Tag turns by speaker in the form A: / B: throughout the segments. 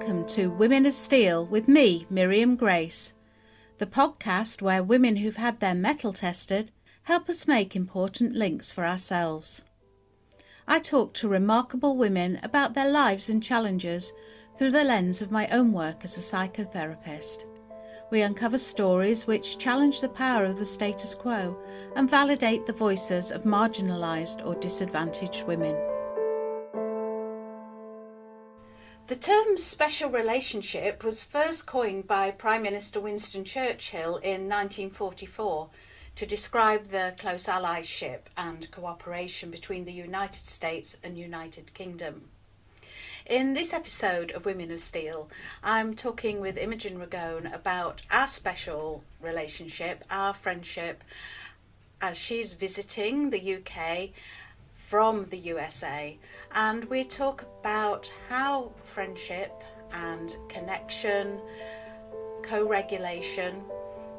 A: Welcome to Women of Steel with me, Miriam Grace, the podcast where women who've had their mettle tested help us make important links for ourselves. I talk to remarkable women about their lives and challenges through the lens of my own work as a psychotherapist. We uncover stories which challenge the power of the status quo and validate the voices of marginalised or disadvantaged women. The term special relationship was first coined by Prime Minister Winston Churchill in 1944 to describe the close allyship and cooperation between the United States and United Kingdom. In this episode of Women of Steel, I'm talking with Imogen Ragone about our special relationship, our friendship, as she's visiting the UK from the USA, and we talk about how friendship and connection, co-regulation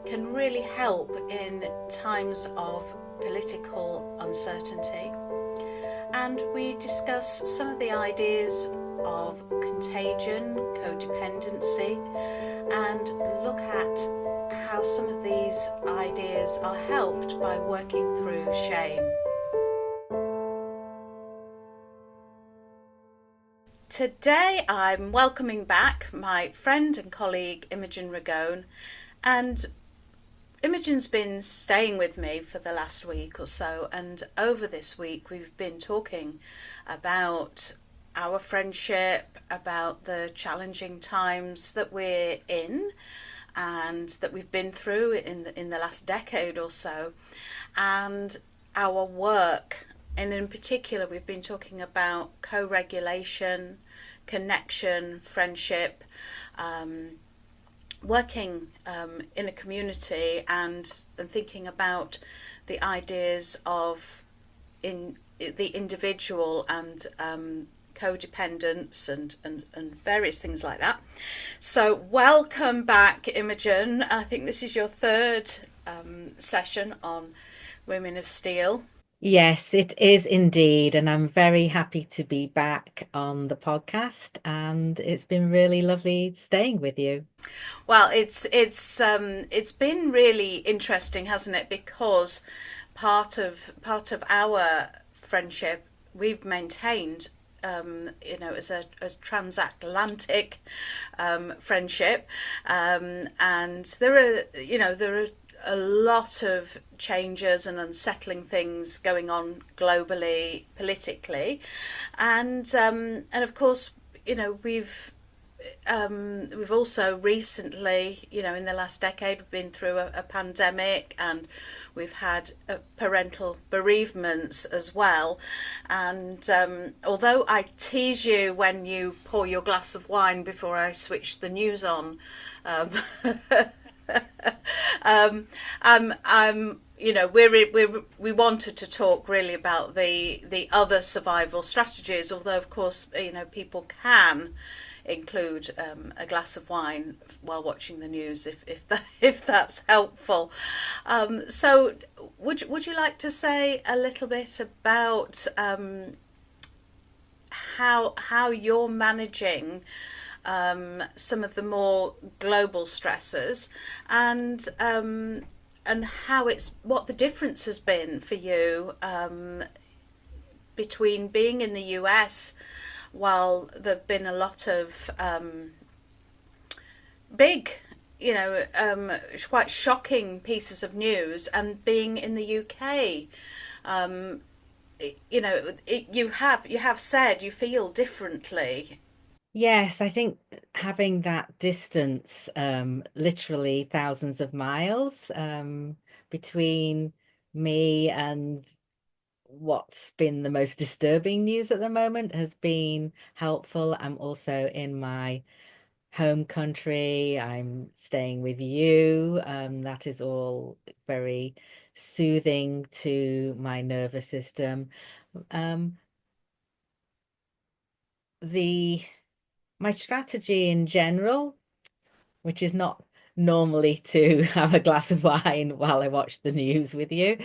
A: can really help in times of political uncertainty. And we discuss some of the ideas of contagion, codependency, and look at how some of these ideas are helped by working through shame. Today I'm welcoming back my friend and colleague Imogen Ragone, and Imogen's been staying with me for the last week or so, and over this week we've been talking about our friendship, about the challenging times that we're in and that we've been through in the last decade or so, and our work. And in particular, we've been talking about co-regulation, connection, friendship, working in a community, and thinking about the ideas of the individual and codependence and various things like that. So welcome back, Imogen. I think this is your third session on Women of Steel.
B: Yes, it is indeed, and I'm very happy to be back on the podcast, and it's been really lovely staying with you.
A: Well, it's been really interesting, hasn't it? Because part of our friendship we've maintained, as transatlantic friendship, and there are a lot of changes and unsettling things going on globally, politically, and of course, we've also recently, in the last decade, we've been through a pandemic, and we've had parental bereavements as well. And although I tease you when you pour your glass of wine before I switch the news on, we wanted to talk really about the other survival strategies, although of course people can include a glass of wine while watching the news if that's helpful. So would you like to say a little bit about how you're managing some of the more global stresses, and what the difference has been for you between being in the US, while there've been a lot of big, quite shocking pieces of news, and being in the UK. You have said you feel differently.
B: Yes, I think having that distance, literally thousands of miles, between me and what's been the most disturbing news at the moment has been helpful. I'm also in my home country. I'm staying with you. That is all very soothing to my nervous system. Um, my strategy in general, which is not normally to have a glass of wine while I watch the news with you,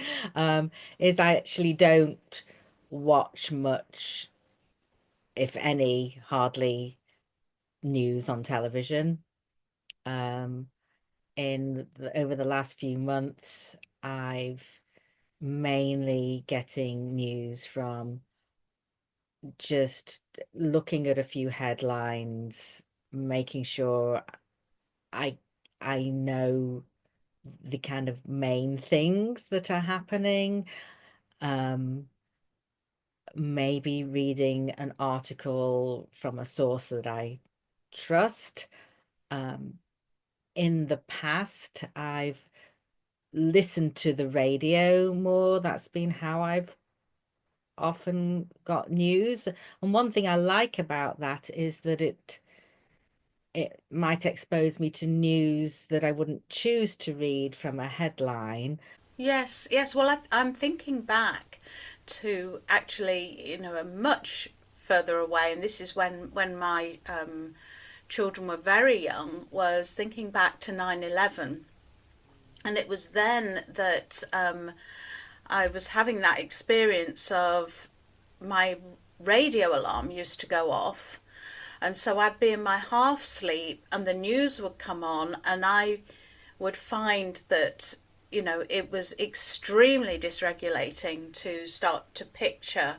B: is I actually don't watch much, if any, hardly news on television. Over the last few months, I've mainly getting news from just looking at a few headlines, making sure I I know the kind of main things that are happening. Um, Maybe reading an article from a source that I trust. Um, in the past, I've listened to the radio more. That's been how I've often got news. And one thing I like about that is that it might expose me to news that I wouldn't choose to read from a headline.
A: Yes, yes. Well, I'm thinking back to actually, a much further away, and this is when my children were very young. Was thinking back to 9/11, and it was then that I was having that experience of my radio alarm used to go off, and so I'd be in my half sleep, and the news would come on, and I would find that it was extremely dysregulating to start to picture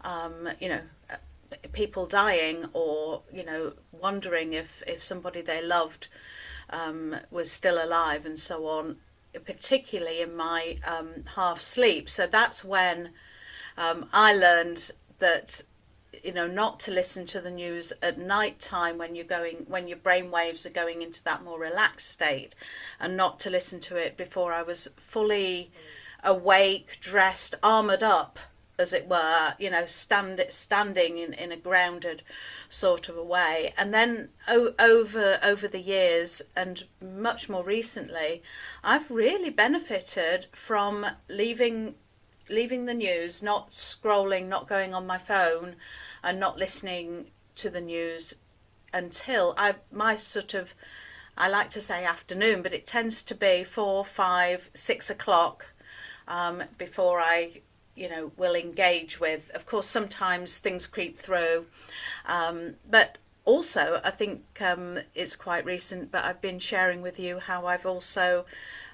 A: um, you know people dying, or wondering if somebody they loved was still alive, and so on, particularly in my half sleep. So that's when I learned that not to listen to the news at night time when your brain waves are going into that more relaxed state, and not to listen to it before I was fully awake, dressed, armored up, as it were, standing in a grounded sort of a way. And then over the years, and much more recently, I've really benefited from leaving the news, not scrolling, not going on my phone, and not listening to the news until my sort of, I like to say afternoon, but it tends to be 4, 5, 6 o'clock before I will engage with. Of course, sometimes things creep through, but also I think it's quite recent, but I've been sharing with you how I've also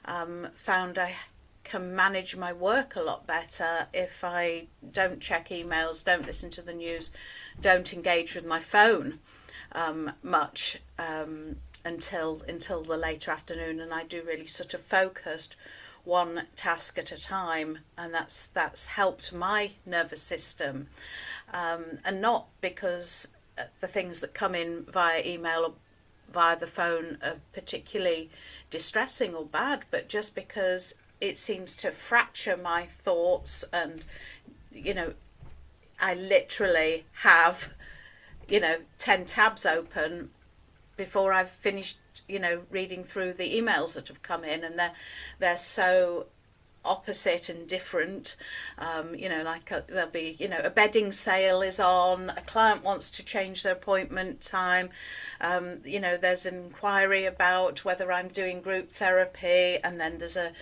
A: found I can manage my work a lot better if I don't check emails, don't listen to the news, don't engage with my phone much until the later afternoon, and I do really sort of focused one task at a time, and that's helped my nervous system, and not because the things that come in via email or via the phone are particularly distressing or bad, but just because it seems to fracture my thoughts, and I literally have 10 tabs open before I've finished reading through the emails that have come in, and they're so opposite and different. There'll be a bedding sale is on, a client wants to change their appointment time, there's an inquiry about whether I'm doing group therapy, and then there's a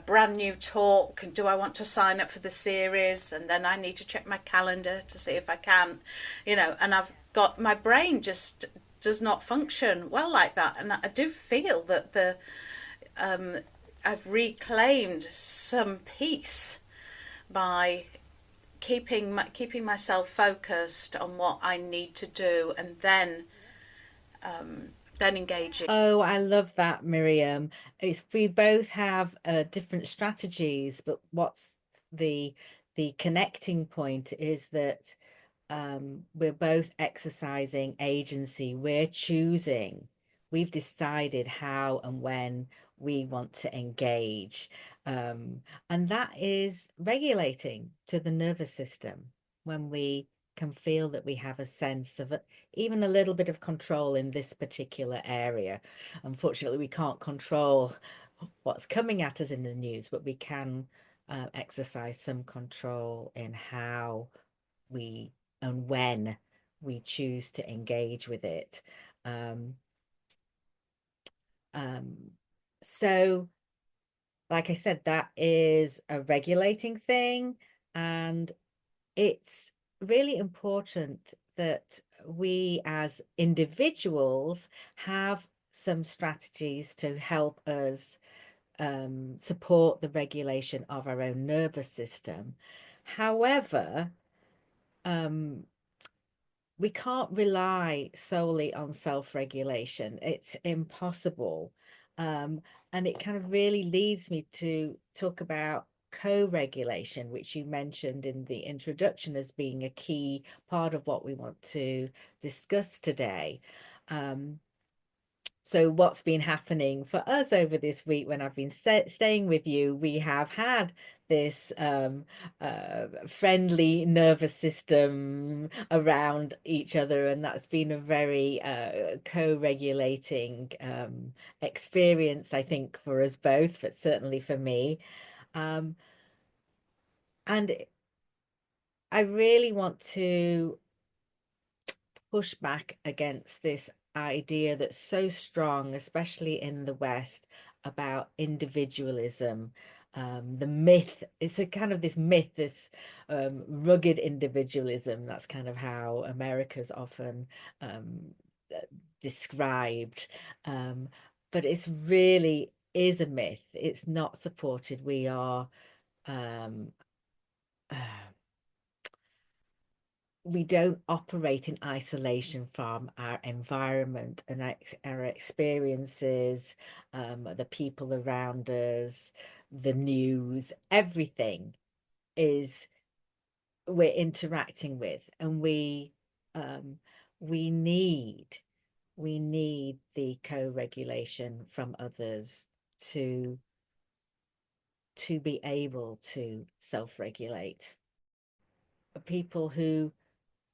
A: brand new talk, do I want to sign up for the series, and then I need to check my calendar to see if I can, and I've got, my brain just does not function well like that. And I do feel that I've reclaimed some peace by keeping myself focused on what I need to do, and then engaging.
B: Oh, I love that, Miriam. We both have different strategies, but what's the the connecting point is that we're both exercising agency. We're choosing. We've decided how and when we want to engage. And that is regulating to the nervous system when we can feel that we have a sense of even a little bit of control in this particular area. Unfortunately, we can't control what's coming at us in the news, but we can exercise some control in how we and when we choose to engage with it. Um, um, so, like I said, that is a regulating thing, and it's really important that we as individuals have some strategies to help us support the regulation of our own nervous system. However, um, we can't rely solely on self-regulation. It's impossible. Um, and it kind of really leads me to talk about co-regulation, which you mentioned in the introduction as being a key part of what we want to discuss today. So what's been happening for us over this week when I've been staying with you, we have had this friendly nervous system around each other, and that's been a very co-regulating experience, I think, for us both, but certainly for me. Um, and I really want to push back against this idea that's so strong, especially in the West, about individualism. The myth, it's a kind of this myth, this rugged individualism. That's kind of how America's often um, uh, described. Um, but it's really is a myth. It's not supported. We are um, uh, we don't operate in isolation from our environment and our experiences, the people around us, the news, everything is we're interacting with, and um, we need we need the co-regulation from others to be able to self-regulate. People who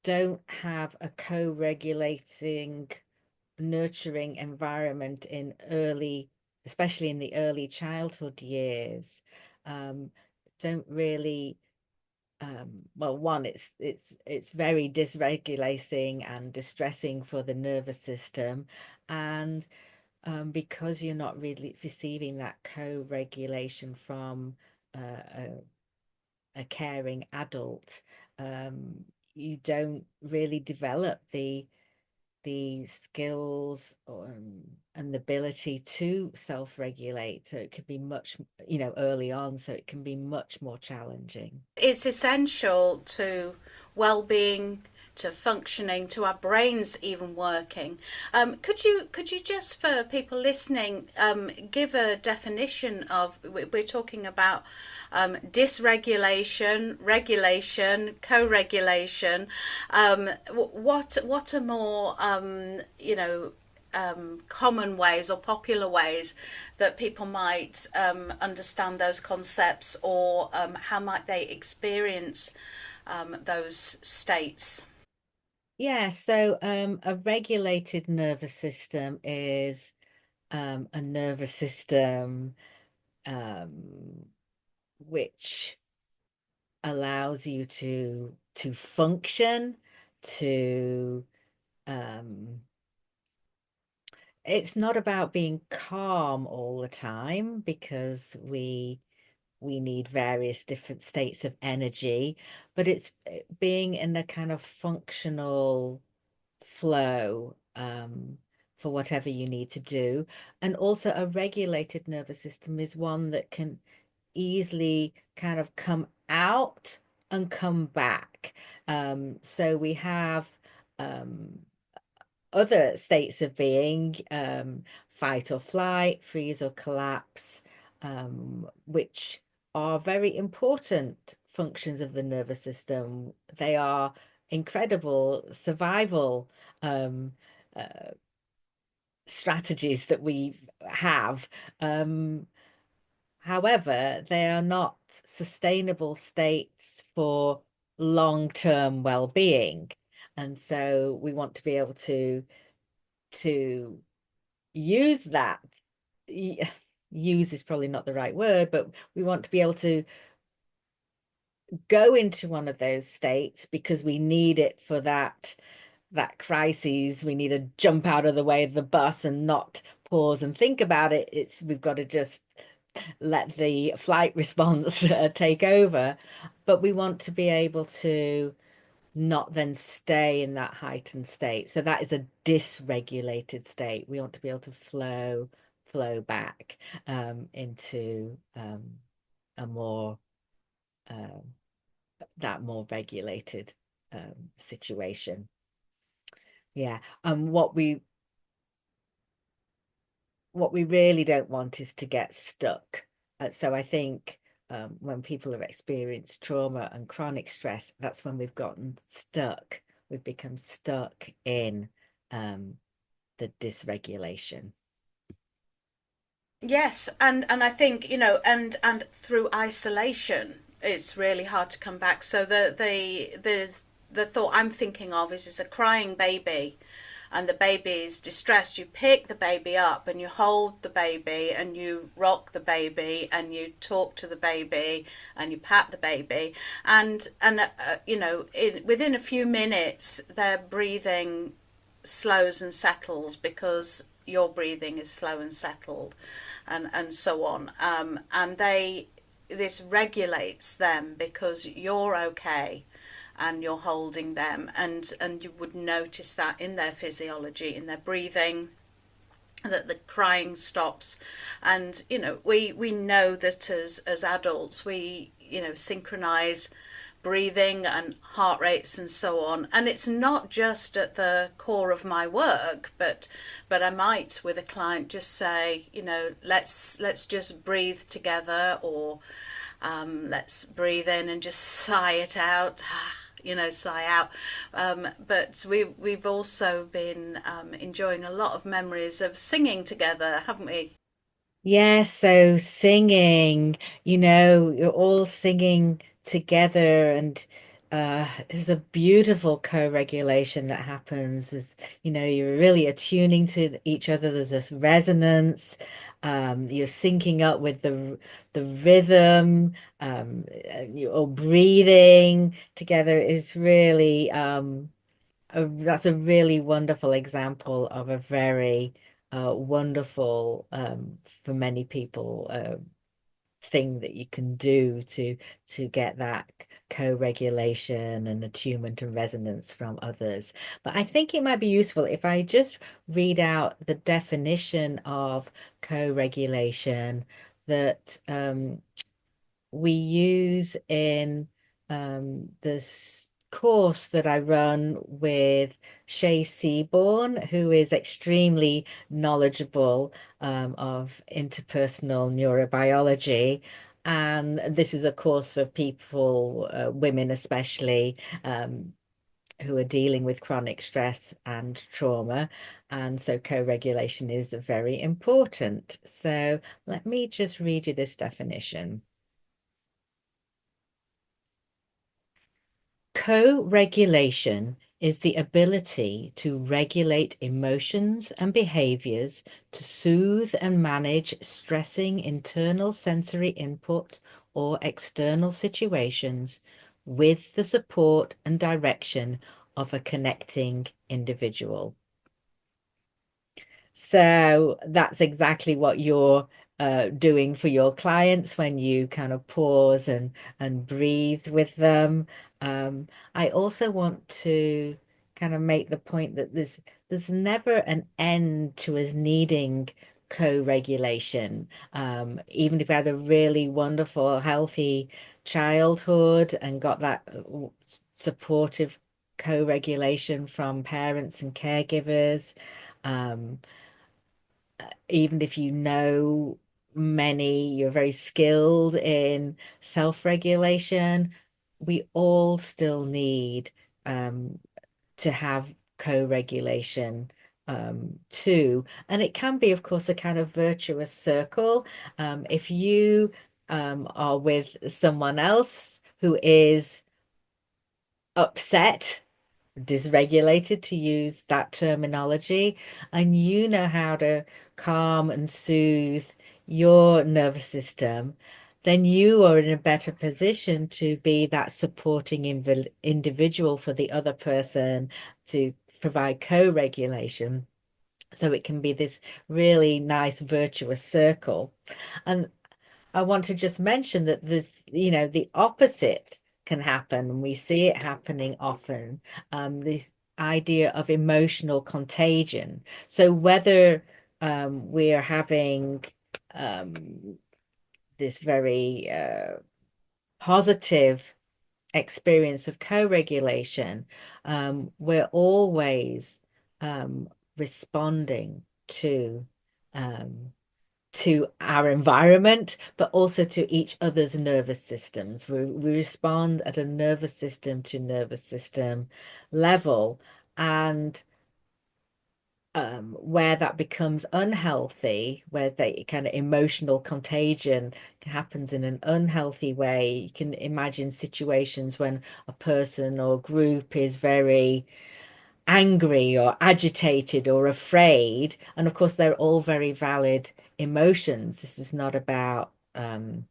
B: don't have a co-regulating, nurturing environment in especially in the early childhood years, don't really, well, one, it's very dysregulating and distressing for the nervous system, and because you're not really receiving that co-regulation from a caring adult, you don't really develop the skills and the ability to self-regulate. So it could be much, early on, so it can be much more challenging.
A: It's essential to well-being, to functioning, to our brains even working. Could you just, for people listening, give a definition of, we're talking about dysregulation, regulation, co-regulation. What are more common ways or popular ways that people might understand those concepts, or how might they experience those states?
B: Yeah, so a regulated nervous system is a nervous system um, which allows you to function, to um, it's not about being calm all the time, because we need various different states of energy, but it's being in a kind of functional flow for whatever you need to do. And also a regulated nervous system is one that can easily kind of come out and come back. So we have um, other states of being, fight or flight, freeze or collapse, which are very important functions of the nervous system. They are incredible survival um, uh, strategies that we have. However, they are not sustainable states for long-term well-being. And so we want to be able to use that. Use is probably not the right word, but we want to be able to go into one of those states because we need it for that crises. We need to jump out of the way of the bus and not pause and think about it. We've got to just let the flight response take over. But we want to be able to not then stay in that heightened state. So that is a dysregulated state. We want to be able to flow back into a more um, that more regulated situation. Yeah. And what we really don't want is to get stuck. So I think when people have experienced trauma and chronic stress, that's when we've gotten stuck. We've become stuck in the dysregulation.
A: Yes, and I think, and through isolation, it's really hard to come back. So the thought I'm thinking of is a crying baby, and the baby is distressed. You pick the baby up and you hold the baby and you rock the baby and you talk to the baby and you pat the baby, and within a few minutes their breathing slows and settles because your breathing is slow and settled, and so on. And this regulates them because you're okay and you're holding them, and you would notice that in their physiology, in their breathing, that the crying stops. And we know that as adults we synchronize breathing and heart rates and so on, and it's not just at the core of my work, but I might with a client just say, let's just breathe together, or let's breathe in and just sigh it out, sigh out. But we've also been enjoying a lot of memories of singing together, haven't we?
B: Yeah, so singing, you're all singing together, and there's a beautiful co-regulation that happens. You're really attuning to each other. There's this resonance. You're syncing up with the rhythm. You're all breathing together is really that's a really wonderful example of a very wonderful for many people thing that you can do to get that co-regulation and attunement and resonance from others. But I think it might be useful if I just read out the definition of co-regulation that we use in this course that I run with Shay Seaborn, who is extremely knowledgeable of interpersonal neurobiology. And this is a course for people, women especially, who are dealing with chronic stress and trauma. And so co-regulation is very important. So let me just read you this definition. Co-regulation is the ability to regulate emotions and behaviors to soothe and manage stressing internal sensory input or external situations with the support and direction of a connecting individual. So that's exactly what you're doing for your clients when you kind of pause and breathe with them. I also want to kind of make the point that there's never an end to us needing co-regulation. Even if I had a really wonderful, healthy childhood and got that supportive co-regulation from parents and caregivers. Um, Even if you know many, you're very skilled in self-regulation, we all still need to have co-regulation too. And it can be, of course, a kind of virtuous circle. If you are with someone else who is upset, dysregulated, to use that terminology, and you know how to calm and soothe your nervous system, then you are in a better position to be that supporting individual for the other person, to provide co-regulation. So it can be this really nice virtuous circle. And I want to just mention that there's, the opposite can happen, and we see it happening often. This idea of emotional contagion. So whether we are having this very positive experience of co-regulation, we're always responding um, to our environment, but also to each other's nervous systems. We respond at a nervous system to nervous system level, and where that becomes unhealthy, where the kind of emotional contagion happens in an unhealthy way. You can imagine situations when a person or group is very angry or agitated or afraid. And of course, they're all very valid emotions. This is not about um,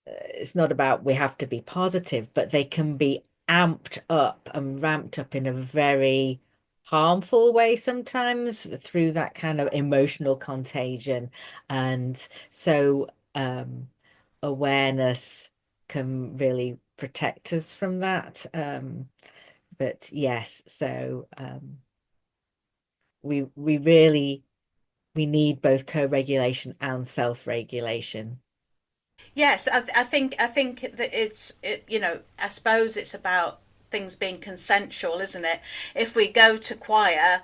B: it's not about we have to be positive, but they can be amped up and ramped up in a very harmful way sometimes through that kind of emotional contagion. And so awareness can really protect us from that. But yes, so we really we need both co-regulation and self-regulation.
A: Yes, I think that you know, I suppose it's about things being consensual, isn't it? If we go to choir,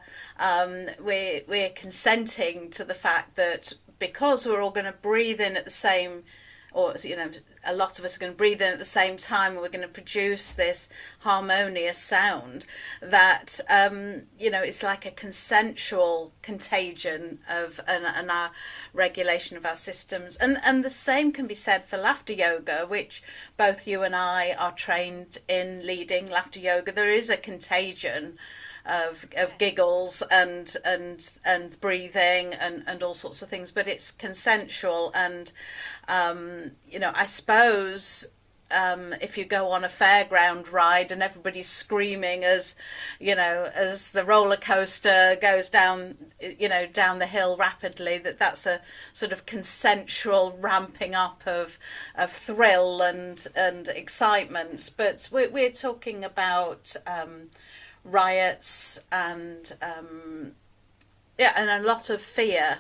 A: we're consenting to the fact that because we're all going to breathe in at the same, or you know, a lot of us are going to breathe in at the same time, and we're going to produce this harmonious sound. That you know, it's like a consensual contagion of and our regulation of our systems, and the same can be said for laughter yoga, which both you and I are trained in leading laughter yoga. There is a contagion of giggles and breathing and all sorts of things, but it's consensual. And you know, I suppose if you go on a fairground ride and everybody's screaming as you know, as the roller coaster goes down, you know, down the hill rapidly, that's a sort of consensual ramping up of thrill and excitement. But we're talking about riots and yeah, and a lot of fear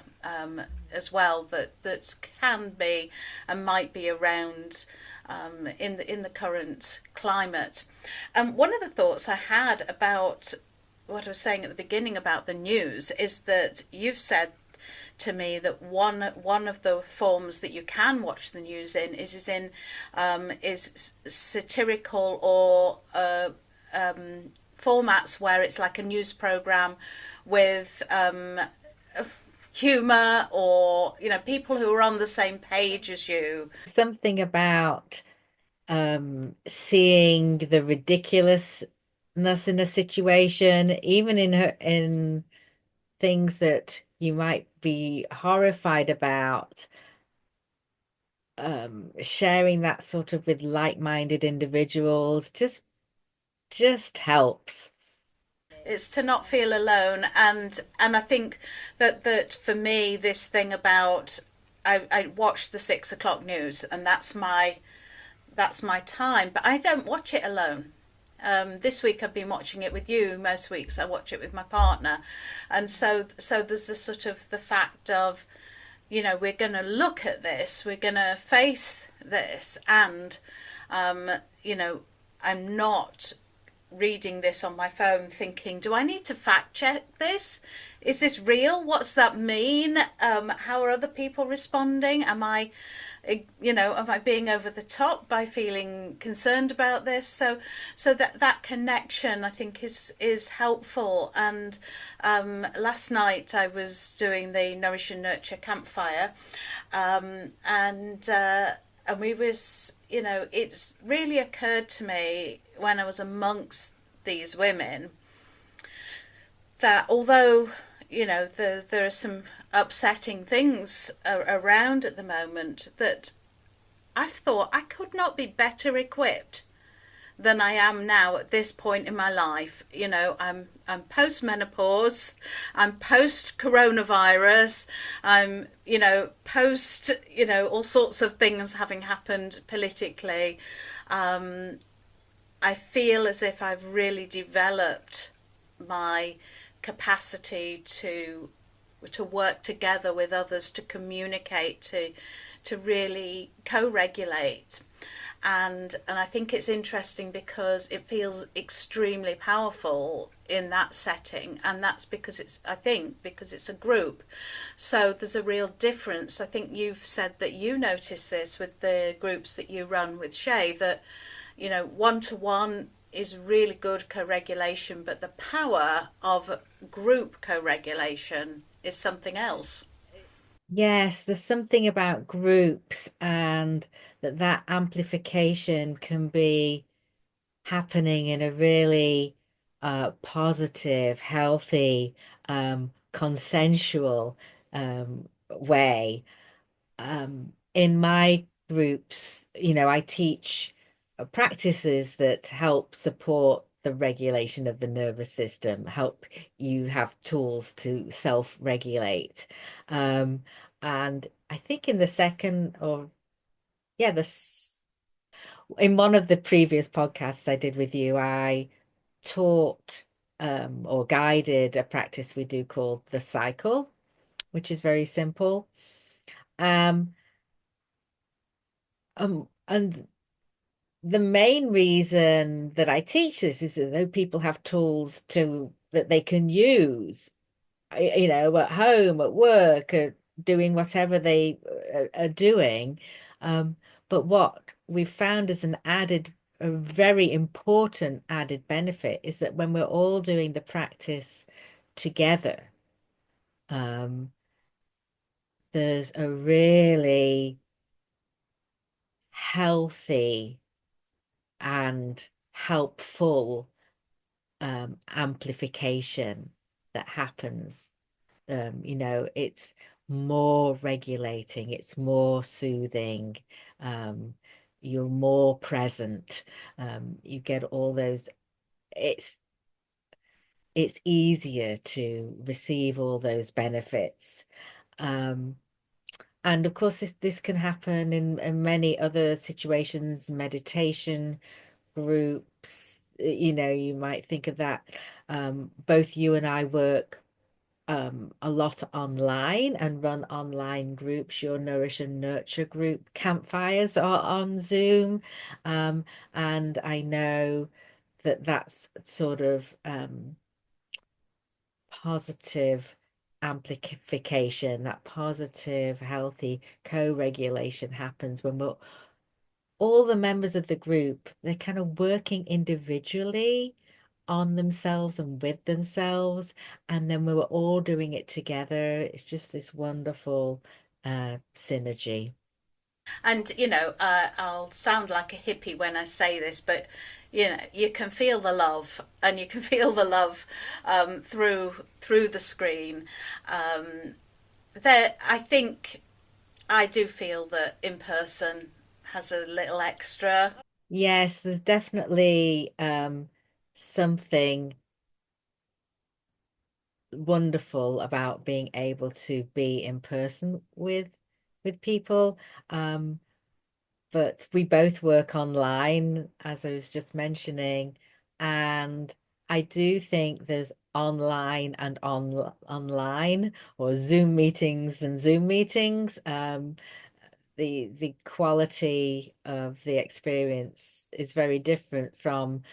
A: as well that can be and might be around in the current climate. And one of the thoughts I had about what I was saying at the beginning about the news is that you've said to me that one of the forms that you can watch the news in is satirical or formats where it's like a news program with humor, or you know, people who are on the same page as you.
B: Something about seeing the ridiculousness in a situation, even in things that you might be horrified about, sharing that sort of with like-minded individuals just helps.
A: It's to not feel alone, and I think that for me, this thing about I watch the 6 o'clock news, and that's my time, but I don't watch it alone. This week I've been watching it with you. Most weeks I watch it with my partner, and so there's the sort of the fact of, you know, we're going to look at this, we're going to face this, and you know, I'm not reading this on my phone thinking, do I need to fact check this? Is this real? What's that mean? How are other people responding? Am I, you know, am I being over the top by feeling concerned about this? So that connection, I think, is helpful. And last night I was doing the Nourish and Nurture campfire, and we was, you know, it's really occurred to me when I was amongst these women that although, you know, there are some upsetting things around at the moment, that I thought I could not be better equipped than I am now at this point in my life. I'm post menopause, I'm post coronavirus, I'm post all sorts of things having happened politically. I feel as if I've really developed my capacity to work together with others, to communicate, to really co-regulate. And I think it's interesting because it feels extremely powerful in that setting, and that's because it's a group. So there's a real difference. I think you've said that you notice this with the groups that you run with Shay, that one to one is really good co-regulation, but the power of group co-regulation is something else.
B: Yes, there's something about groups and that amplification can be happening in a really positive, healthy, consensual way. In my groups, I teach practices that help support the regulation of the nervous system, help you have tools to self-regulate. Um, and I think in the second or yeah, in one of the previous podcasts I did with you, I taught or guided a practice we do called the cycle, which is very simple. Um, and the main reason that I teach this is that people have tools to that they can use, at home, at work, doing whatever they are doing. Um, but what we've found as a very important added benefit is that when we're all doing the practice together, um, there's a really healthy and helpful amplification that happens. It's more regulating, it's more soothing, um, you're more present, you get all those. It's it's easier to receive all those benefits. Um, and of course, this can happen in many other situations, meditation groups. You might think of that. Both you and I work a lot online and run online groups. Your Nourish and Nurture group campfires are on Zoom. And I know that that's sort of positive amplification, that positive, healthy co-regulation happens when we're all the members of the group, they're kind of working individually on themselves and with themselves. And then we were all doing it together. It's just this wonderful synergy.
A: And I'll sound like a hippie when I say this, but you can feel the love, and you can feel the love through the screen. There, I think I do feel that in person has a little extra.
B: Yes, there's definitely something wonderful about being able to be in person with people. Um, but we both work online, as I was just mentioning, and I do think there's online and online or Zoom meetings and Zoom meetings. The quality of the experience is very different from,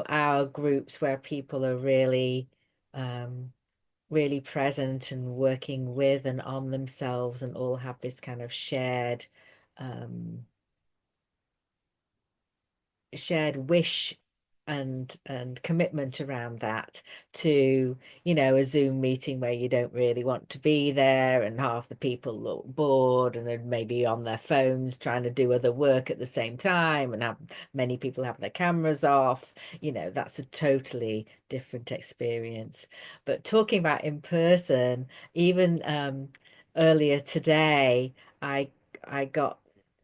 B: our groups where people are um, really present and working with and on themselves and all have this kind of um, shared wish and commitment around that to a Zoom meeting where you don't really want to be there and half the people look bored and then maybe on their phones trying to do other work at the same time and have many people have their cameras off. That's a totally different experience. But talking about in person, even earlier today I got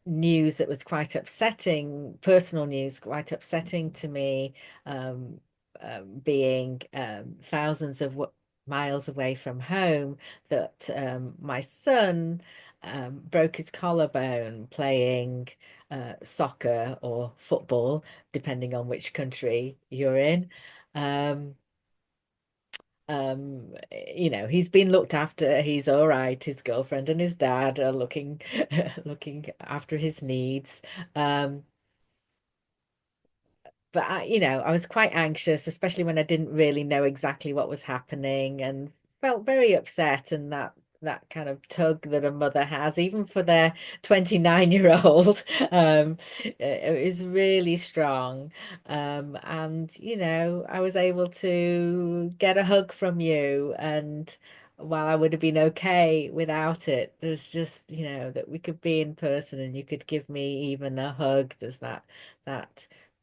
B: news that was quite upsetting, personal news, quite upsetting to me, um, being thousands of miles away from home, that my son broke his collarbone playing soccer or football, depending on which country you're in. Um, he's been looked after. He's all right. His girlfriend and his dad are looking looking after his needs. Um, but I was quite anxious, especially when I didn't really know exactly what was happening, and felt very upset. And that kind of tug that a mother has, even for their 29-year-old, is really strong. And I was able to get a hug from you, and while I would have been okay without it, there's just, that we could be in person and you could give me even a hug. There's that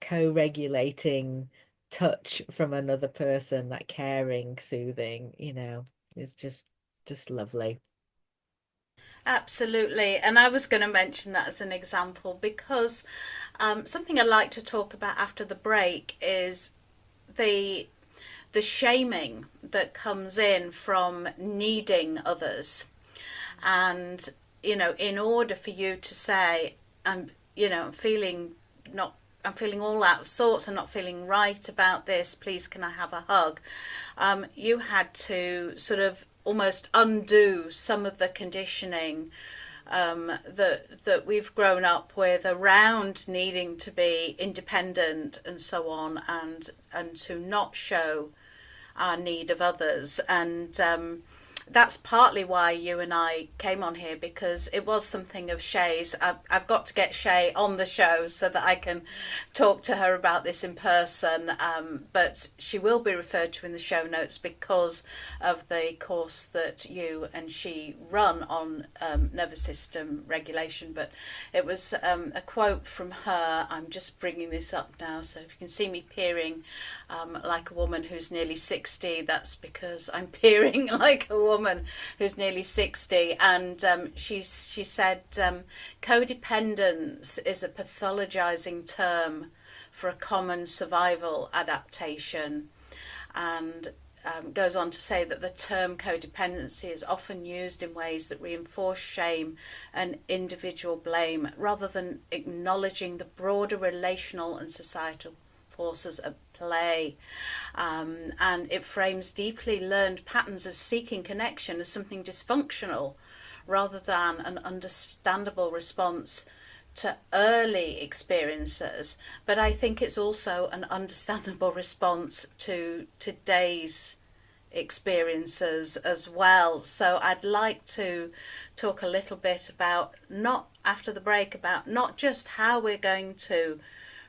B: co-regulating touch from another person, that caring, soothing, is just lovely.
A: Absolutely. And I was going to mention that as an example because something I like to talk about after the break is the the shaming that comes in from needing others. And, in order for you to say, I'm feeling not I'm feeling all out of sorts. I'm not feeling right about this. Please, can I have a hug? You had to sort of almost undo some of the conditioning that we've grown up with around needing to be independent and so on, and to not show our need of others. And that's partly why you and I came on here, because it was something of Shay's. I've got to get Shay on the show so that I can talk to her about this in person, but she will be referred to in the show notes because of the course that you and she run on nervous system regulation. But it was a quote from her. I'm just bringing this up now, so if you can see me peering like a woman who's nearly 60, that's because I'm peering like a woman who's nearly 60. And she said, codependence is a pathologizing term for a common survival adaptation, and goes on to say that the term codependency is often used in ways that reinforce shame and individual blame rather than acknowledging the broader relational and societal forces at play. And it frames deeply learned patterns of seeking connection as something dysfunctional rather than an understandable response to early experiences. But I think it's also an understandable response to today's experiences as well. So I'd like to talk a little bit about, not after the break, about not just how we're going to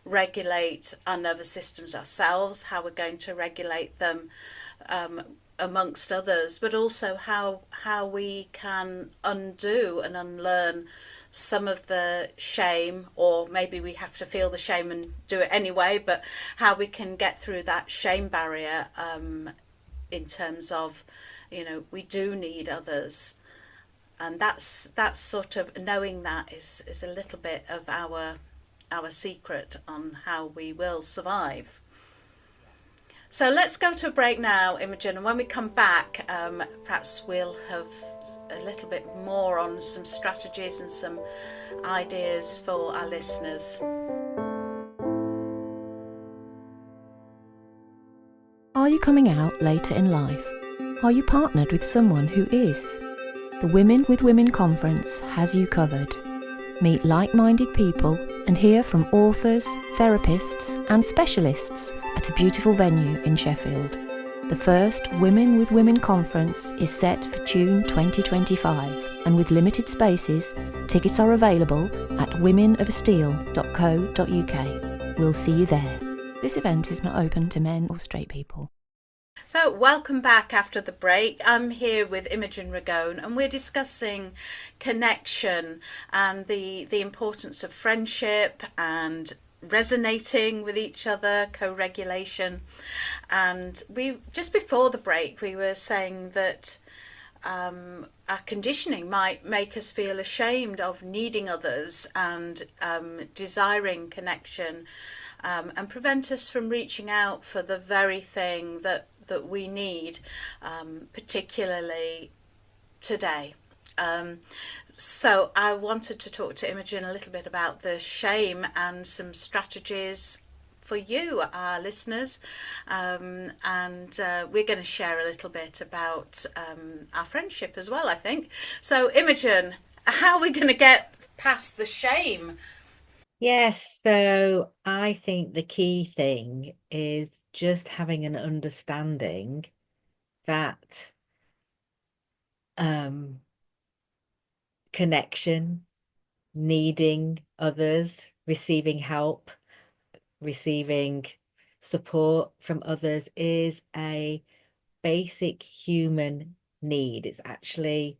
A: regulate our nervous systems ourselves, how we're going to regulate them amongst others, but also how we can undo and unlearn some of the shame, or maybe we have to feel the shame and do it anyway, but how we can get through that shame barrier in terms of, we do need others. And that's sort of, knowing that is a little bit of our secret on how we will survive. So let's go to a break now, Imogen, and when we come back, perhaps we'll have a little bit more on some strategies and some ideas for our listeners.
C: Are you coming out later in life? Are you partnered with someone who is? The Women with Women conference has you covered. Meet like-minded people and hear from authors, therapists and specialists at a beautiful venue in Sheffield. The first Women with Women conference is set for June 2025, and with limited spaces, tickets are available at womenofsteel.co.uk. We'll see you there. This event is not open to men or straight people.
A: So welcome back after the break. I'm here with Imogen Ragone, and we're discussing connection and the importance of friendship and resonating with each other, co-regulation. And we just before the break we were saying that our conditioning might make us feel ashamed of needing others and desiring connection, and prevent us from reaching out for the very thing that we need, particularly today. So I wanted to talk to Imogen a little bit about the shame and some strategies for you, our listeners, and we're going to share a little bit about our friendship as well, I think. So Imogen, how are we going to get past the shame?
B: Yes, so I think the key thing is just having an understanding that um, connection, needing others, receiving help, receiving support from others is a basic human need. It's actually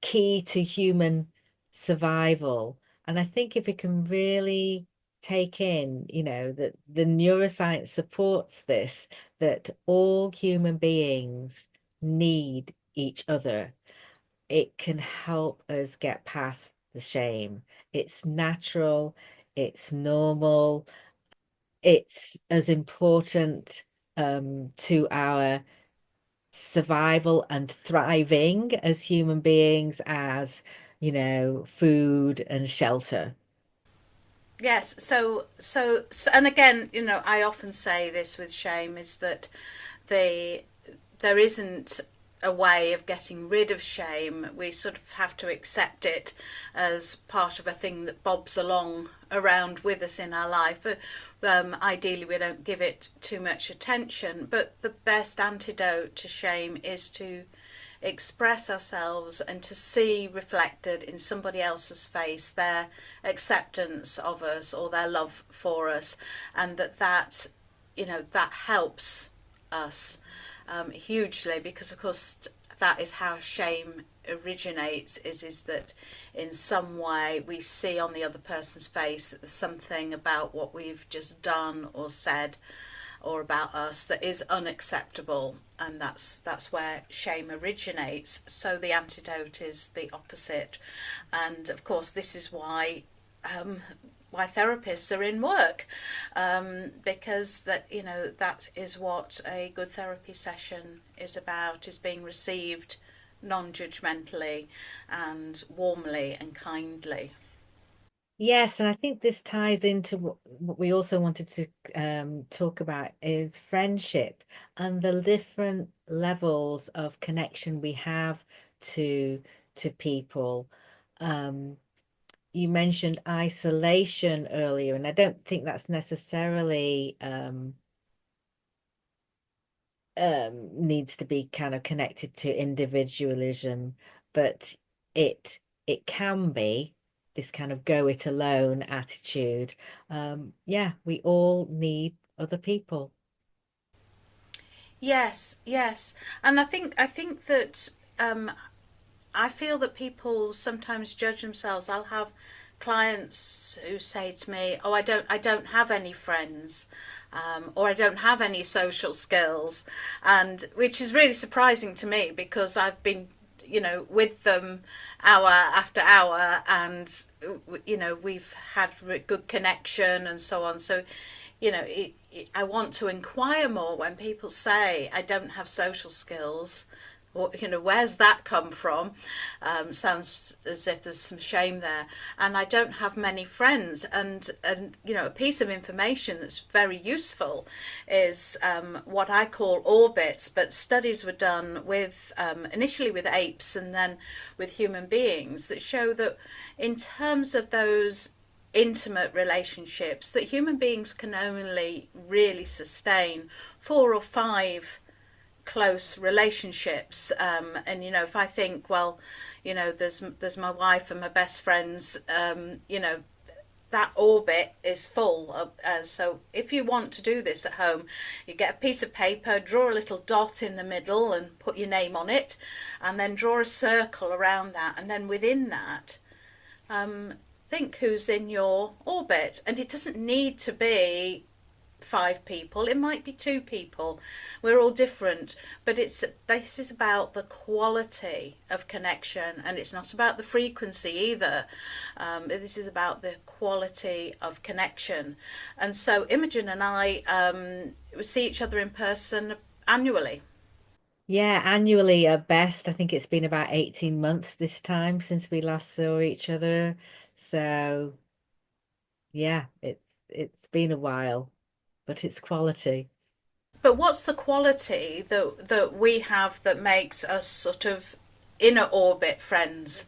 B: key to human survival. And I think if we can really take in, that the neuroscience supports this, that all human beings need each other, it can help us get past the shame. It's natural, it's normal, it's as important to our survival and thriving as human beings as, food and shelter.
A: Yes, so and again, I often say this with shame is that the there isn't a way of getting rid of shame. We sort of have to accept it as part of a thing that bobs along around with us in our life. Ideally, we don't give it too much attention, but the best antidote to shame is to express ourselves and to see reflected in somebody else's face their acceptance of us or their love for us, and that helps us hugely, because of course that is how shame originates, is that in some way we see on the other person's face that there's something about what we've just done or said or about us that is unacceptable, and that's where shame originates. So the antidote is the opposite, and of course this is why therapists are in work, because that is what a good therapy session is about, is being received non-judgmentally and warmly and kindly.
B: Yes, and I think this ties into what we also wanted to talk about is friendship and the different levels of connection we have to people. You mentioned isolation earlier, and I don't think that's necessarily needs to be kind of connected to individualism, but it can be this kind of go it alone attitude. Yeah, we all need other people.
A: Yes, and I think that I feel that people sometimes judge themselves. I'll have clients who say to me, "Oh, I don't have any friends, or I don't have any social skills," and which is really surprising to me, because I've been, with them hour after hour, and we've had good connection and so on. So, I want to inquire more when people say, "I don't have social skills." Or, where's that come from? Sounds as if there's some shame there. And I don't have many friends. And a piece of information that's very useful is what I call orbits. But studies were done with initially with apes and then with human beings that show that in terms of those intimate relationships, that human beings can only really sustain 4 or 5 close relationships, and if I think, well, there's my wife and my best friends, that orbit is full. So if you want to do this at home, you get a piece of paper, draw a little dot in the middle and put your name on it, and then draw a circle around that, and then within that think who's in your orbit. And it doesn't need to be 5 people, it might be 2 people. We're all different, but this is about the quality of connection, and it's not about the frequency either. This is about the quality of connection. And so Imogen and I we see each other in person annually.
B: Yeah, annually at best. I think it's been about 18 months this time since we last saw each other. So yeah, it's been a while, but it's quality.
A: But what's the quality that we have that makes us sort of inner orbit friends?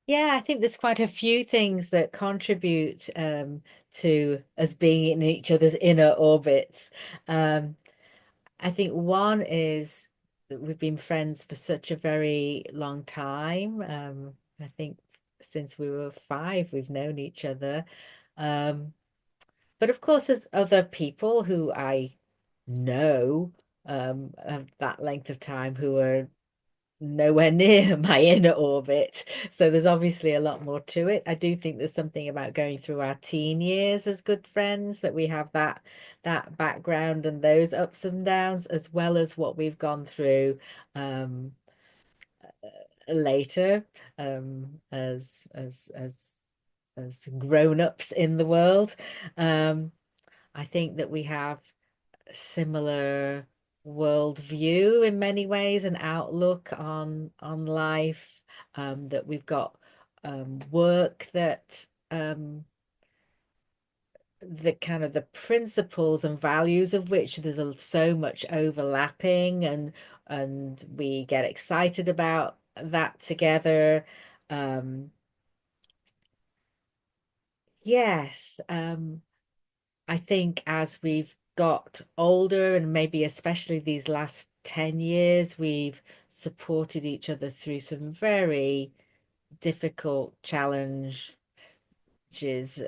B: Yeah, I think there's quite a few things that contribute to us being in each other's inner orbits. Um, I think one is that we've been friends for such a very long time. I think since we were 5, we've known each other. Um, but of course, there's other people who I know of that length of time who are nowhere near my inner orbit. So there's obviously a lot more to it. I do think there's something about going through our teen years as good friends, that we have that background and those ups and downs, as well as what we've gone through um later as grown-ups in the world. I think that we have similar worldview in many ways, an outlook on life, that we've got work that the kind of the principles and values of which there's so much overlapping, and we get excited about that together. Um, yes, I think as we've got older, and maybe especially these last 10 years, we've supported each other through some very difficult challenges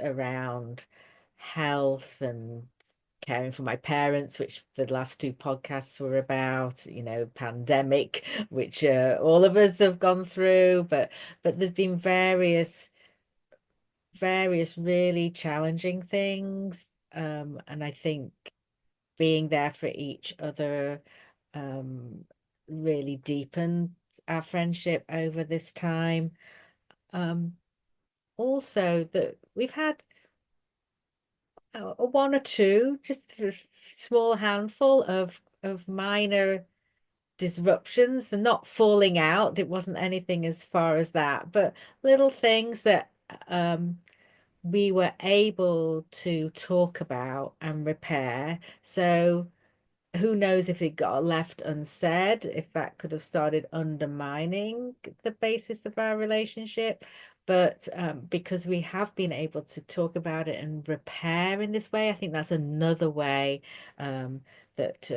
B: around health and caring for my parents, which the last 2 podcasts were about, pandemic, which all of us have gone through, but there've been various really challenging things. And I think being there for each other um, really deepened our friendship over this time. Um, Also, that we've had a one or two, just a small handful of minor disruptions. They're not falling out. It wasn't anything as far as that, but little things that we were able to talk about and repair. So who knows if it got left unsaid, if that could have started undermining the basis of our relationship. But because we have been able to talk about it and repair in this way, I think that's another way that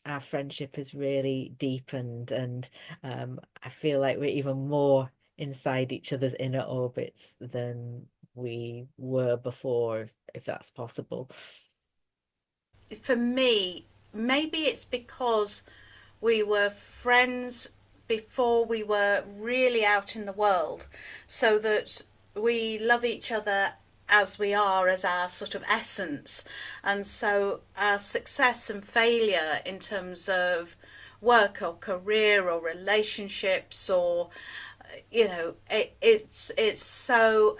B: our friendship has really deepened. And I feel like we're even more inside each other's inner orbits than we were before, if that's possible.
A: For me, maybe it's because we were friends before we were really out in the world, so that we love each other as we are, as our sort of essence. And so our success and failure in terms of work or career or relationships, or it's so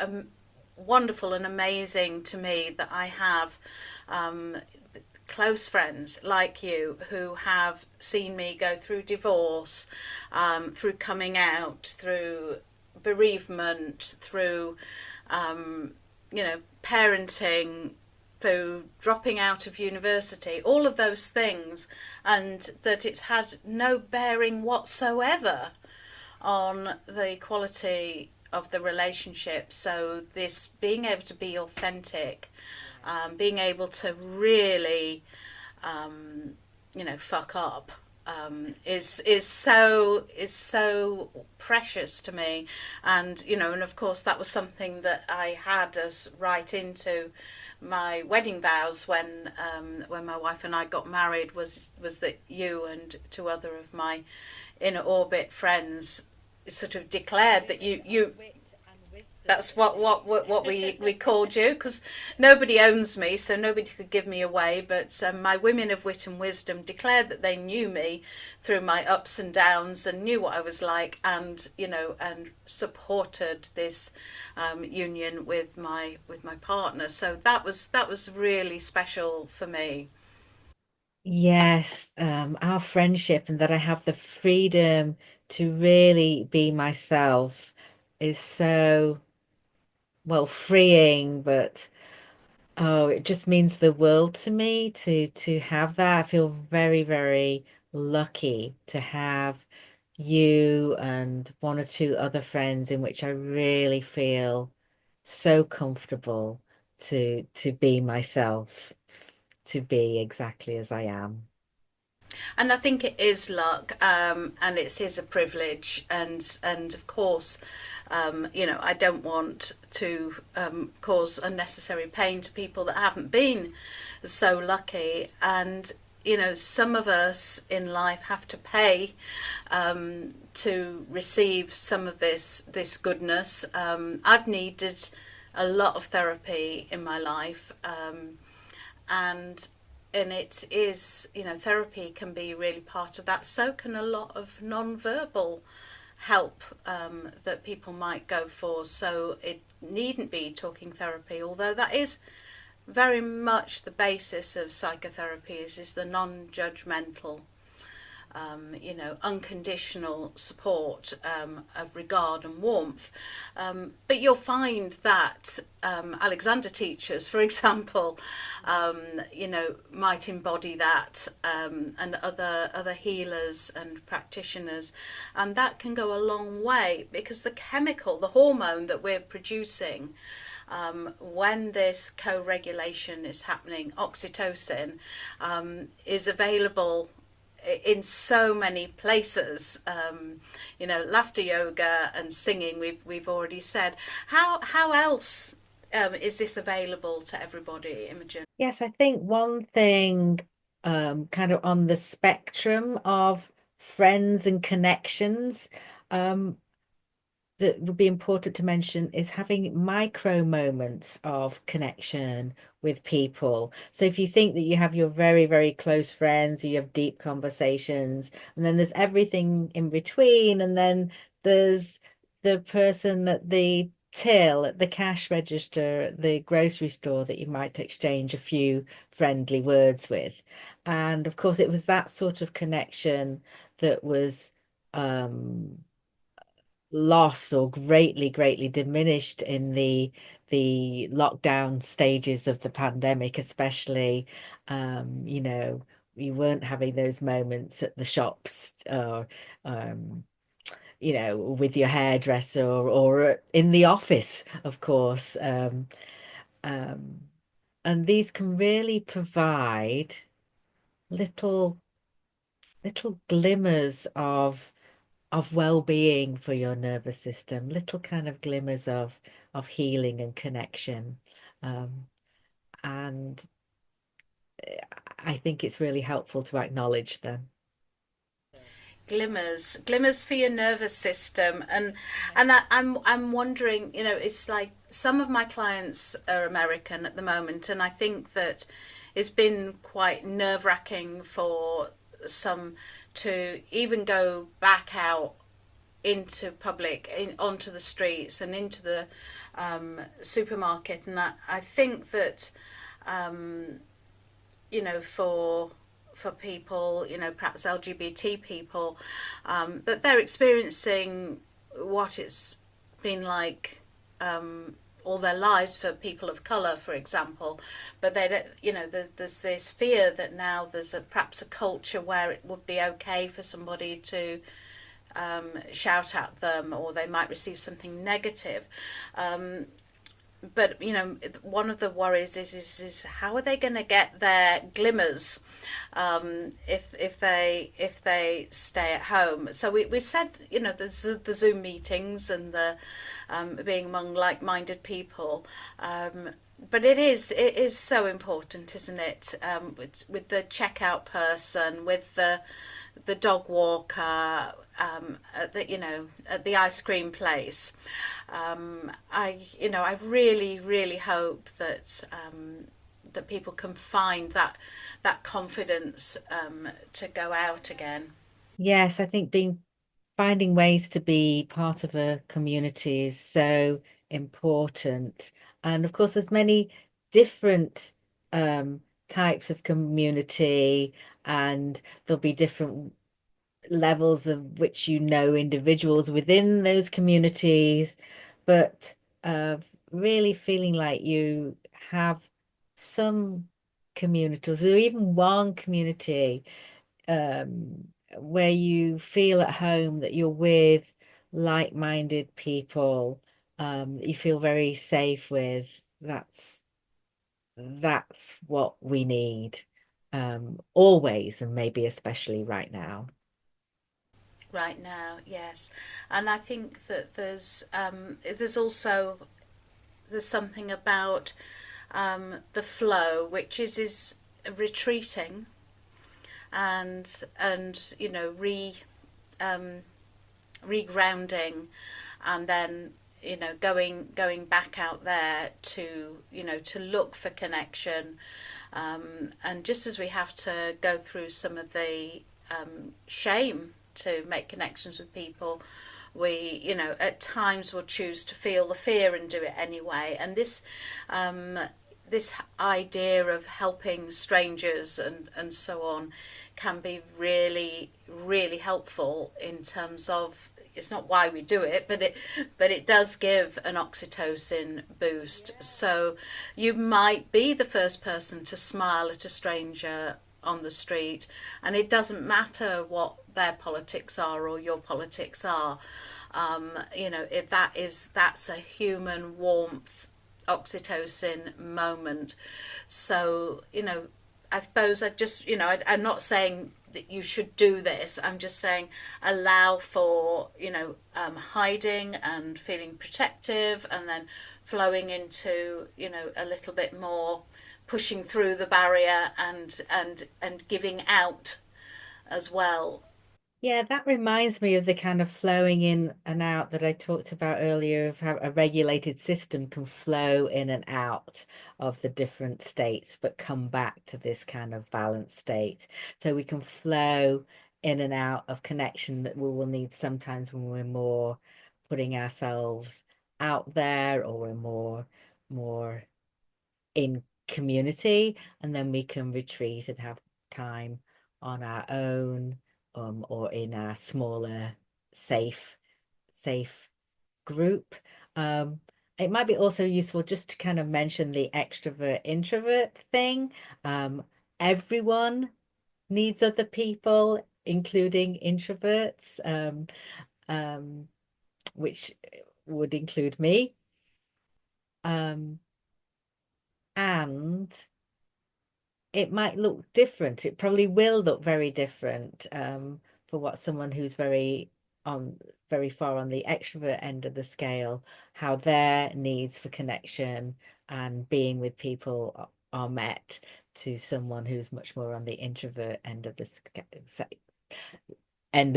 A: wonderful and amazing to me that I have close friends like you who have seen me go through divorce, through coming out, through bereavement, through parenting, through dropping out of university, all of those things, and that it's had no bearing whatsoever on the quality of the relationship. So this being able to be authentic, being able to really, fuck up, is so precious to me. And and of course that was something that I had as right into my wedding vows when my wife and I got married, was that you and 2 other of my inner orbit friends sort of declared that you That's what we called you, because nobody owns me, so nobody could give me away. But my women of wit and wisdom declared that they knew me through my ups and downs and knew what I was like, and and supported this union with my partner. So that was really special for me.
B: Yes, our friendship and that I have the freedom to really be myself is so, well, freeing, but oh, it just means the world to me to have that. I feel very, very lucky to have you and one or two other friends in which I really feel so comfortable to be myself, to be exactly as I am.
A: And I think it is luck, and it is a privilege, and of course, I don't want to cause unnecessary pain to people that haven't been so lucky. And some of us in life have to pay to receive some of this goodness. I've needed a lot of therapy in my life, and it is, therapy can be really part of that. So can a lot of non-verbal help that people might go for. So it needn't be talking therapy, although that is very much the basis of psychotherapy, is the non-judgmental, unconditional support, of regard and warmth. But you'll find that Alexander teachers, for example, might embody that, and other healers and practitioners, and that can go a long way, because the hormone that we're producing, when this co-regulation is happening, oxytocin, is available in so many places. Laughter yoga and singing, we've already said. How else is this available to everybody, Imogen?
B: Yes, I think one thing kind of on the spectrum of friends and connections, um, that would be important to mention is having micro moments of connection with people. So if you think that you have your very, very close friends, you have deep conversations, and then there's everything in between, and then there's the person at the till, at the cash register, at the grocery store that you might exchange a few friendly words with. And of course, it was that sort of connection that was lost or greatly, greatly diminished in the lockdown stages of the pandemic, especially. You weren't having those moments at the shops, or with your hairdresser, or in the office, of course. Um, and these can really provide little little glimmers of well-being for your nervous system, little kind of glimmers of healing and connection. Um, and I think it's really helpful to acknowledge them.
A: Glimmers for your nervous system. And I'm wondering, it's like some of my clients are American at the moment, and I think that it's been quite nerve-wracking for some to even go back out into public, onto the streets and into the supermarket. And I think that for people, perhaps LGBT people, that they're experiencing what it's been like all their lives for people of colour, for example. But they don't, there's this fear that now there's perhaps a culture where it would be okay for somebody to shout at them, or they might receive something negative. But one of the worries is how are they going to get their glimmers if they stay at home? So we've said, the Zoom meetings and the being among like-minded people, but it is so important, isn't it? With the checkout person, with the dog walker, at the at the ice cream place. I really really hope that that people can find that confidence to go out again.
B: Yes, I think being finding ways to be part of a community is so important. And of course, there's many different types of community, and there'll be different levels of which individuals within those communities, but uh, really feeling like you have some communities or even one community where you feel at home, that you're with like-minded people, that you feel very safe with. That's what we need, always, and maybe especially right now.
A: Right now, yes, and I think that there's also there's something about the flow, which is retreating and um, regrounding, and then going back out there to to look for connection, and just as we have to go through some of the shame to make connections with people, we at times will choose to feel the fear and do it anyway. And this idea of helping strangers and so on can be really really helpful in terms of, it's not why we do it, but it does give an oxytocin boost. So you might be the first person to smile at a stranger on the street, and it doesn't matter what their politics are or your politics are. If that's a human warmth oxytocin moment. So I suppose I'm not saying that you should do this. I'm just saying allow for hiding and feeling protective, and then flowing into a little bit more, pushing through the barrier and giving out as well.
B: Yeah, that reminds me of the kind of flowing in and out that I talked about earlier, of how a regulated system can flow in and out of the different states, but come back to this kind of balanced state. So we can flow in and out of connection that we will need sometimes when we're more putting ourselves out there, or we're more in community, and then we can retreat and have time on our own, or in our smaller safe safe group. um it might be also useful just to kind of mention the extrovert introvert thing. Everyone needs other people, including introverts, um which would include me. um and it might look different. It probably will look very different, for what someone who's on very far on the extrovert end of the scale, how their needs for connection and being with people are met, to someone who's much more on the introvert end of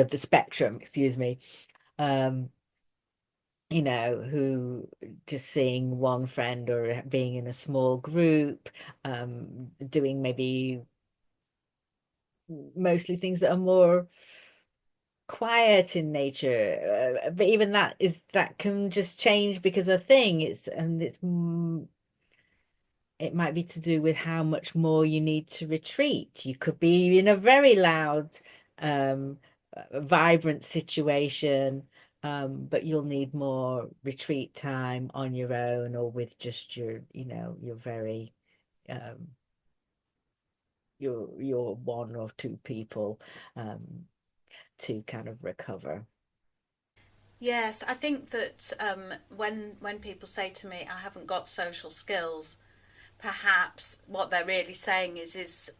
B: the spectrum, excuse me. Um, who just seeing one friend or being in a small group, doing maybe mostly things that are more quiet in nature. But even that can just change because of thing. It might be to do with how much more you need to retreat. You could be in a very loud, um, vibrant situation, but you'll need more retreat time on your own, or with just your very um your one or two people, to kind of recover.
A: Yes, I think that when people say to me, "I haven't got social skills," perhaps what they're really saying is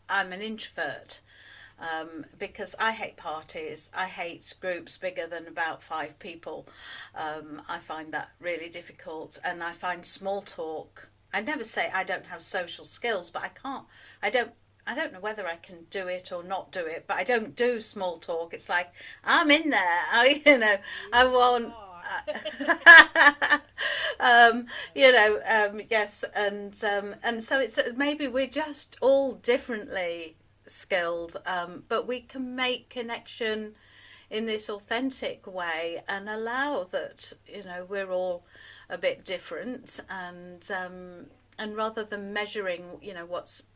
A: I'm an introvert, because I hate parties. I hate groups bigger than about 5 people. I find that really difficult, and I find small talk I never say I don't have social skills, but I don't know whether I can do it or not do it, but I don't do small talk. It's like, I'm in there. I want, yes. And so it's maybe we're just all differently skilled, but we can make connection in this authentic way and allow that, we're all a bit different, and rather than measuring,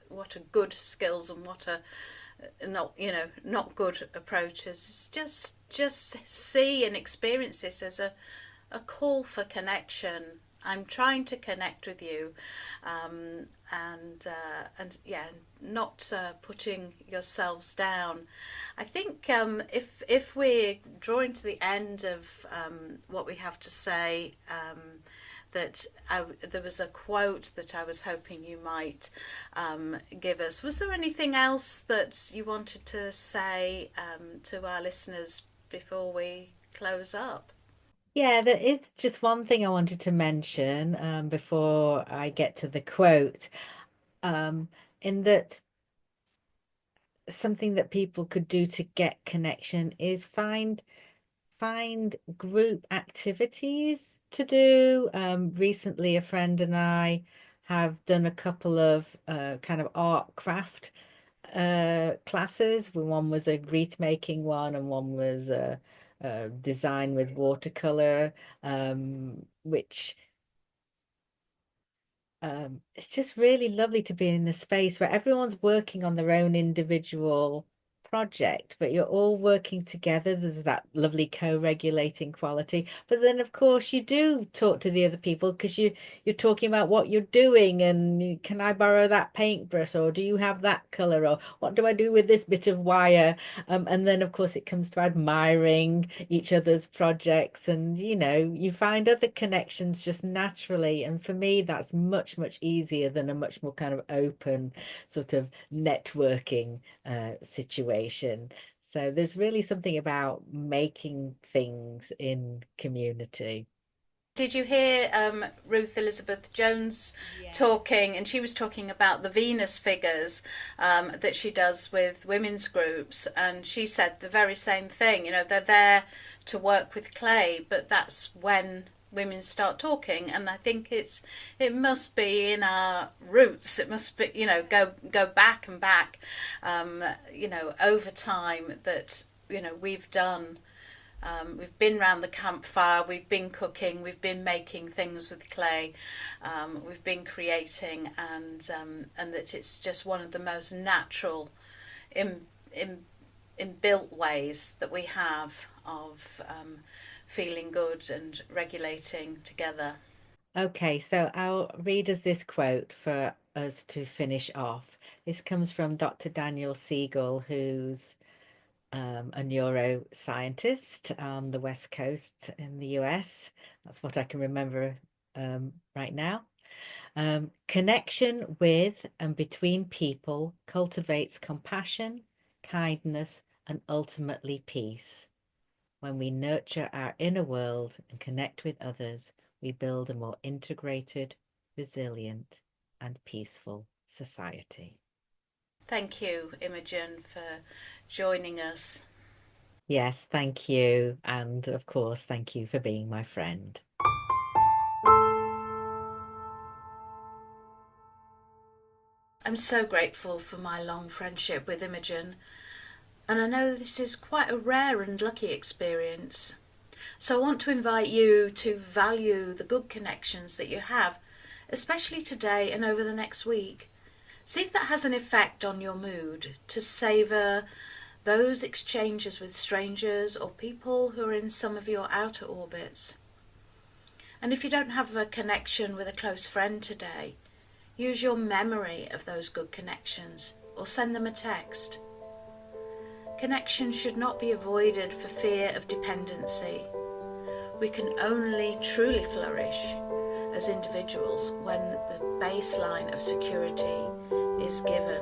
A: what are good skills and what are not good approaches, just see and experience this as a call for connection. I'm trying to connect with you, and yeah, not putting yourselves down. I think if we're drawing to the end of what we have to say, that there was a quote that I was hoping you might give us. Was there anything else that you wanted to say to our listeners before we close up?
B: Yeah, there is just one thing I wanted to mention before I get to the quote, in that something that people could do to get connection is find group activities to do. Recently, a friend and I have done a couple of kind of art craft classes. One was a wreath making one, and one was a design with watercolor, which it's just really lovely to be in a space where everyone's working on their own individual project, but you're all working together. There's that lovely co-regulating quality. But then, of course, you do talk to the other people because you're talking about what you're doing, and can I borrow that paintbrush, or do you have that color, or what do I do with this bit of wire? And then, of course, it comes to admiring each other's projects, and you find other connections just naturally. And for me, that's much, much easier than a much more kind of open sort of networking situation. So there's really something about making things in community.
A: Did you hear Ruth Elizabeth Jones talking? And she was talking about the Venus figures that she does with women's groups. And she said the very same thing. They're there to work with clay, but that's when women start talking. And I think it must be in our roots. It must be, go back and back, over time that, we've done. We've been round the campfire, we've been cooking, we've been making things with clay, we've been creating, and that it's just one of the most natural, inbuilt ways that we have of feeling good and regulating together.
B: Okay, so I'll read us this quote for us to finish off. This comes from Dr. Daniel Siegel, who's a neuroscientist on the West Coast in the US. That's what I can remember right now. Connection with and between people cultivates compassion, kindness, and ultimately peace. When we nurture our inner world and connect with others, we build a more integrated, resilient, and peaceful society.
A: Thank you, Imogen, for joining us.
B: Yes, thank you. And of course, thank you for being my friend.
A: I'm so grateful for my long friendship with Imogen, and I know this is quite a rare and lucky experience. So I want to invite you to value the good connections that you have, especially today and over the next week. See if that has an effect on your mood, to savour those exchanges with strangers or people who are in some of your outer orbits. And if you don't have a connection with a close friend today, use your memory of those good connections or send them a text. Connection should not be avoided for fear of dependency. We can only truly flourish as individuals when the baseline of security is given.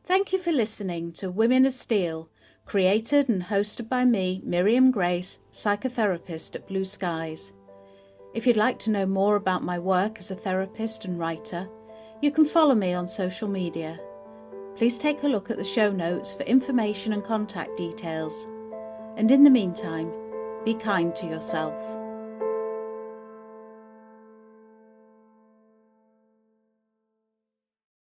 A: Thank you for listening to Women of Steel Created and hosted by me, Miriam Grace, psychotherapist at Blue Skies. If you'd like to know more about my work as a therapist and writer, you can follow me on social media. Please take a look at the show notes for information and contact details. And in the meantime, be kind to yourself.